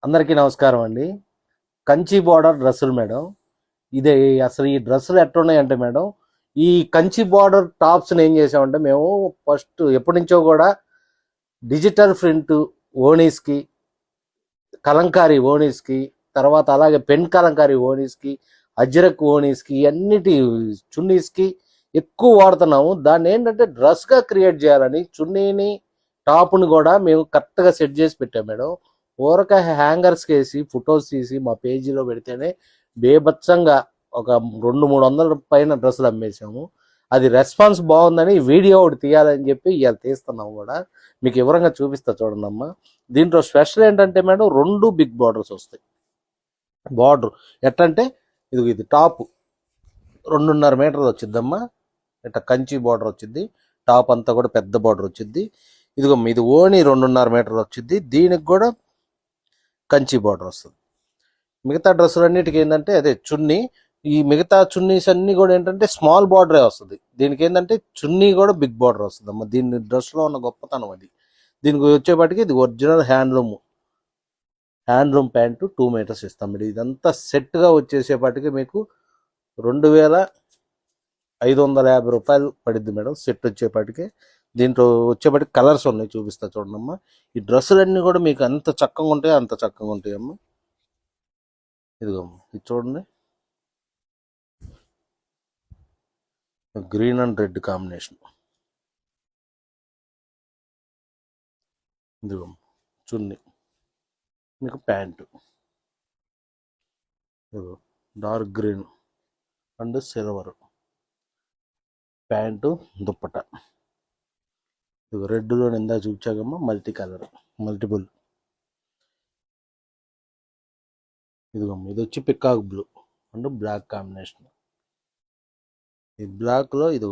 అందరికీ నమస్కారం అండి. కంచి బార్డర్ డ్రెస్సులు మేడం. ఇదే అసలు ఈ డ్రెస్సులు ఎట్లున్నాయంటే మేడం, ఈ కంచి బార్డర్ టాప్స్ని ఏం చేసామంటే మేము ఫస్ట్ ఎప్పటి నుంచో కూడా డిజిటల్ ప్రింట్ ఓనీస్కి, కలంకారీ ఓనీస్కి, తర్వాత అలాగే పెన్ కలంకారీ ఓనీస్కి, అజ్రక్ ఓనీస్కి, అన్నిటి చున్నీస్కి ఎక్కువ వాడుతున్నాము. దాన్ని ఏంటంటే డ్రెస్గా క్రియేట్ చేయాలని చున్నీని టాప్ని కూడా మేము కరెక్ట్గా సెట్ చేసి పెట్టాం మేడం. ఊరక హ్యాంగర్స్కి వేసి ఫొటోస్ తీసి మా పేజీలో పెడితేనే బేభత్సంగా ఒక 200-300 పైన డ్రెస్సులు అమ్మేసాము. అది రెస్పాన్స్ బాగుందని వీడియో ఒకటి తీయాలని చెప్పి ఇవాళ తీస్తున్నాము కూడా. మీకు వివరంగా చూపిస్తా చూడండి అమ్మా. దీంట్లో స్పెషల్ ఏంటంటే మేడం 2 బిగ్ బార్డర్స్ వస్తాయి. బార్డర్ ఎట్టంటే ఇది టాప్ 2.5 మీటర్లు వచ్చిద్దమ్మా. ఇట్లా కంచి బార్డర్ వచ్చింది. టాప్ అంతా కూడా పెద్ద బార్డర్ వచ్చింది. ఇదిగో ఇది ఓని 2.5 మీటర్లు వచ్చింది. దీనికి కూడా కంచి బార్డర్ వస్తుంది. మిగతా డ్రెస్సులు అన్నిటికీ ఏంటంటే అదే చున్నీ. ఈ మిగతా చున్నీస్ అన్ని కూడా ఏంటంటే స్మాల్ బార్డరే వస్తుంది. దీనికి ఏంటంటే చున్నీ కూడా బిగ్ బార్డర్ వస్తుంది అమ్మ. దీని డ్రెస్లో ఉన్న గొప్పతనం అది. దీనికి వచ్చేపాటికి ఇది ఒరిజినల్ హ్యాండ్లూమ్ ప్యాంటు 2 మీటర్స్ ఇస్తాం మీరు. ఇదంతా సెట్గా వచ్చేసేపాటికి మీకు 2550 రూపాయలు పడిద్ది మేడం సెట్ వచ్చేపాటికి. దీంట్లో వచ్చేపాటికి కలర్స్ ఉన్నాయి, చూపిస్తా చూడండి. ఈ డ్రెస్సులన్నీ కూడా మీకు ఎంత చక్కగా ఉంటాయో అంత చక్కగా ఉంటాయి అమ్మ. ఇదిగో ఇది చూడండి, గ్రీన్ అండ్ రెడ్ కాంబినేషన్. ఇదిగో చున్నీ, మీకు pant dark green and silver pant, dupatta. ఇదిగో రెడ్లో ఇందా చూపించాకమ్మా మల్టిపుల్. ఇదిగో ఇది వచ్చి peacock blue and black combination. ఈ బ్లాక్లో ఇది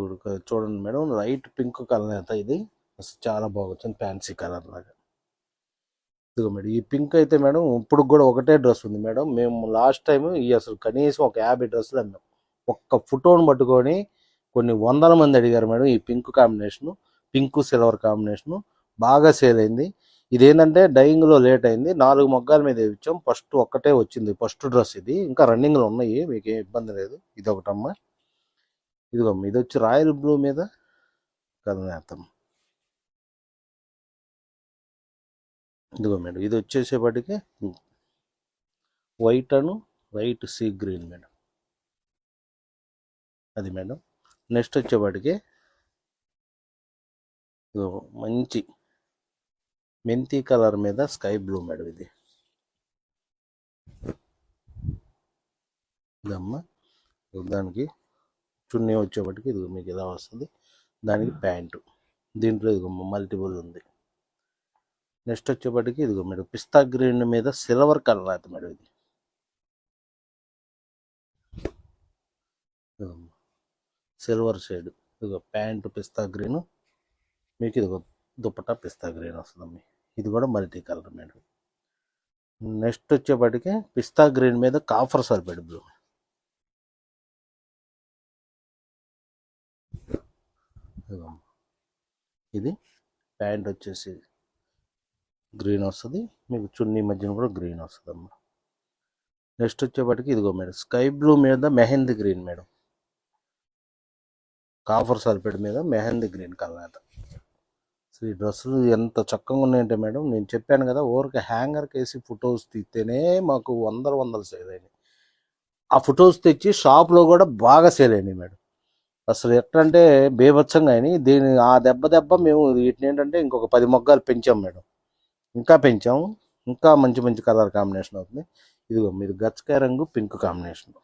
చూడండి మేడం, లైట్ పింక్ కలర్ అయితే ఇది అసలు చాలా బాగుంటుంది, ఫ్యాన్సీ కలర్ లాగా. ఇదిగో మేడం ఈ పింక్ అయితే మేడం ఇప్పుడు కూడా ఒకటే డ్రెస్ ఉంది మేడం. మేము లాస్ట్ టైం ఈ అసలు కనీసం ఒక 50 డ్రెస్సులు అమ్మాం. ఒక్క ఫోటోను పట్టుకొని కొన్ని 100 మంది అడిగారు మేడం. ఈ pink combination, pink silver combination బాగా సేల్ అయింది. ఇదేంటంటే డైయింగ్లో లేట్ అయింది. 4 మొగ్గాల మీద ఇచ్చాం. ఫస్ట్ ఒక్కటే వచ్చింది, ఫస్ట్ డ్రెస్ ఇది. ఇంకా రన్నింగ్లో ఉన్నాయి, మీకు ఏం ఇబ్బంది లేదు. ఇది ఒకటమ్మా. ఇదిగో ఇది వచ్చి రాయల్ బ్లూ మీద కలనేతం. ఇదిగో మేడం ఇది వచ్చేసేపటికి వైట్ అను వైట్ సీ గ్రీన్ మేడం. అది మేడం. నెక్స్ట్ వచ్చేపాటికి మంచి మెంతి కలర్ మీద స్కై బ్లూ మేడం. ఇదమ్మా. దానికి చున్నీ వచ్చేప్పటికి ఇది మీకు ఇలా వస్తుంది. దానికి ప్యాంటు, దీంట్లో ఇదిగో మల్టిపుల్ ఉంది. నెక్స్ట్ వచ్చేప్పటికి ఇదిగో మేడం పిస్తా గ్రీన్ మీద సిల్వర్ కలర్ అయితే మేడం. ఇది సిల్వర్ షేడ్. ఇదిగో ప్యాంటు పిస్తా గ్రీన్, మీకు ఇదిగో దుప్పటా పిస్తా గ్రీన్ వస్తుందమ్మ. ఇది కూడా మల్టీ కలర్ మేడం. నెక్స్ట్ వచ్చేప్పటికి పిస్తా గ్రీన్ మీద కాఫర్ సల్ఫేట్ బ్లూ. ఇది ప్యాంట్ వచ్చేసి గ్రీన్ వస్తుంది, మీకు చున్నీ మధ్యన కూడా గ్రీన్ వస్తుంది అమ్మ. నెక్స్ట్ వచ్చేప్పటికి ఇదిగో మేడం స్కై బ్లూ మీద mehndi green madam. Copper sulphate మీద మెహందీ గ్రీన్ కలర్. ఈ డ్రెస్సులు ఎంత చక్కగా ఉన్నాయంటే మేడం, నేను చెప్పాను కదా ఊరికి హ్యాంగర్కి వేసి ఫొటోస్ తీస్తేనే మాకు వందలు సేల్ అయినాయి. ఆ ఫొటోస్ తెచ్చి షాప్లో కూడా బాగా సేల్ అయినాయి మేడం. అసలు ఎట్లంటే బేభత్సంగా అయినాయి. ఆ దెబ్బ మేము వీటిని ఏంటంటే ఇంకొక 10 మొగ్గాలు పెంచాం మేడం. ఇంకా పెంచాము, ఇంకా మంచి మంచి కలర్ కాంబినేషన్ అవుతుంది. ఇదిగో మీరు గచ్చకాయ రంగు పింక్ కాంబినేషన్.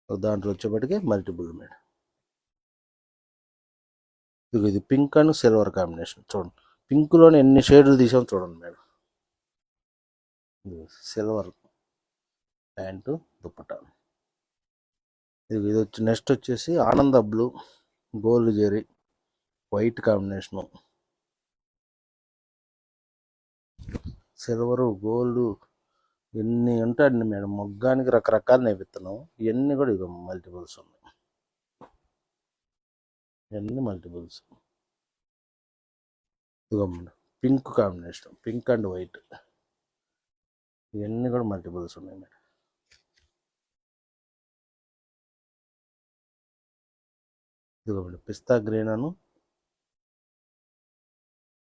దాంట్లో వచ్చేప్పటికి మల్టిపుల్ మేడం. ఇది పింక్ అండ్ సిల్వర్ కాంబినేషన్. చూడండి పింక్లోనే ఎన్ని షేడ్లు తీసాం చూడండి మేడం. Silver pant, dupatta. ఇది వచ్చి నెక్స్ట్ వచ్చేసి ఆనంద blue, gold zari, white combination, silver, gold, ఎన్ని ఉంటాయండి మేడం. మొగ్గానికి రకరకాలు నేపిస్తున్నాం. ఇవన్నీ కూడా ఇక మల్టిపుల్స్ ఉన్నాయి. ఇవన్నీ మల్టిపుల్స్. ఇదిగో madam pink combination, pink and white, ఇవన్నీ కూడా మల్టిపుల్స్ ఉన్నాయి మేడం. ఇదిగో మేడం పిస్తా గ్రీన్ అను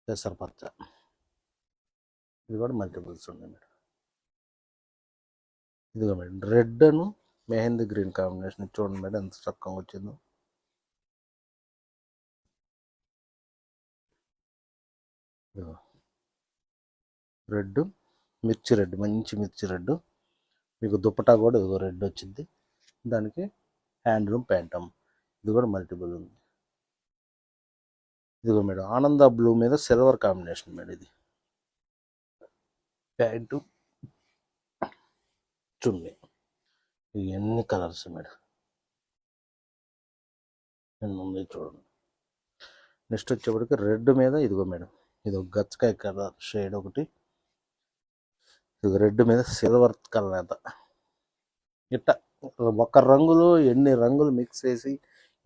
పెసరపచ్చ, ఇది కూడా మల్టిపుల్స్ ఉన్నాయి మేడం. ఇదిగో మేడం రెడ్ అను మెహందీ గ్రీన్ కాంబినేషన్, చూడండి మేడం ఎంత చక్కగా వచ్చిందో. రెడ్, మిర్చి రెడ్, మంచి మిర్చి రెడ్, మీకు దుప్పటా కూడా ఇదిగో రెడ్ వచ్చింది, దానికి హ్యాండ్లూమ్ ప్యాంటమ్, ఇది కూడా మల్టిపుల్ ఉంది. ఇదిగో మేడం ఆనంద బ్లూ మీద సిల్వర్ కాంబినేషన్ మేడం, ఇది ప్యాంటు చున్నీ, ఇవి ఎన్ని కలర్స్ మేడం, ఎన్ని ఉంది చూడండి. నెక్స్ట్ వచ్చేప్పటికి రెడ్ మీద ఇదిగో మేడం, ఇది ఒక గచ్చకాయ కలర్ షేడ్ ఒకటి, ఇది రెడ్ మీద సిల్వర్ కలర్, ఇట్లా ఒక రంగులో ఎన్ని రంగులు మిక్స్ చేసి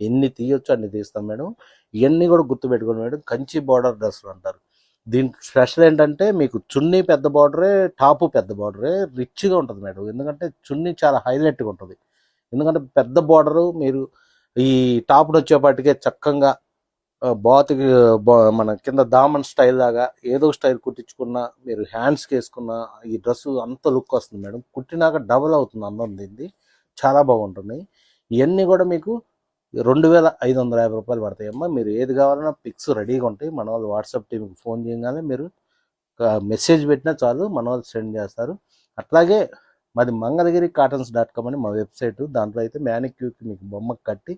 ఎన్ని తీయొచ్చు అన్ని తీస్తాం మేడం. ఇవన్నీ కూడా గుర్తుపెట్టుకోండి మేడం, కంచి బార్డర్ డ్రెస్సులు అంటారు. దీని స్పెషల్ ఏంటంటే మీకు చున్నీ పెద్ద బార్డరే, టాపు పెద్ద బార్డరే, రిచ్గా ఉంటుంది మేడం. ఎందుకంటే చున్నీ చాలా హైలైట్గా ఉంటుంది. ఎందుకంటే పెద్ద బార్డరు మీరు ఈ టాప్ను వచ్చేపాటికే చక్కగా బాతుకి మన కింద దామన్ స్టైల్ లాగా ఏదో స్టైల్ కుట్టించుకున్నా, మీరు హ్యాండ్స్కి వేసుకున్న ఈ డ్రెస్ అంత లుక్ వస్తుంది మేడం. కుట్టినాక డబల్ అవుతుంది అందం, దీన్ని చాలా బాగుంటుంది. ఇవన్నీ కూడా మీకు 2550 రూపాయలు పడతాయమ్మా. మీరు ఏది కావాలన్నా పిక్స్ రెడీగా ఉంటాయి. మన వాళ్ళు వాట్సాప్ టీంకి ఫోన్ చేయగానే మీరు మెసేజ్ పెట్టినా చాలు, మన వాళ్ళు సెండ్ చేస్తారు. అట్లాగే మాది mangalagiri-cottons.com అని మా వెబ్సైట్. దాంట్లో అయితే మ్యానిక్యూర్కి మీకు బొమ్మ కట్టి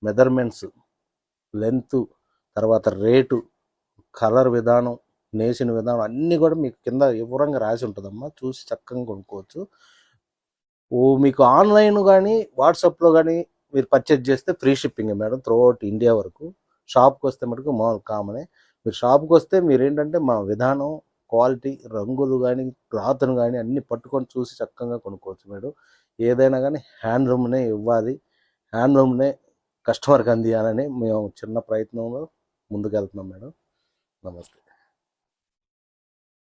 మెజర్మెంట్స్, లెంత్, తర్వాత రేటు, కలర్ విధానం, నేసిన విధానం అన్నీ కూడా మీకు కింద వివరంగా రాసి ఉంటుందమ్మా. చూసి చక్కగా కొనుక్కోవచ్చు. మీకు ఆన్లైన్ కానీ వాట్సాప్లో కానీ మీరు పర్చేజ్ చేస్తే free shipping madam, throughout India వరకు. షాప్కి వస్తే మటుకు మామూలు కామనే. మీరు షాప్కి వస్తే మీరు ఏంటంటే మా విధానం, క్వాలిటీ, రంగులు కానీ క్లాత్ను కానీ అన్నీ పట్టుకొని చూసి చక్కగా కొనుక్కోవచ్చు మేడం. ఏదైనా కానీ హ్యాండ్లూమ్నే ఇవ్వాలి, హ్యాండ్లూమ్నే కస్టమర్కి అందియాలని మేము చిన్న ప్రయత్నంలో ముందుకెళ్తున్నాం మేడం. నమస్తే.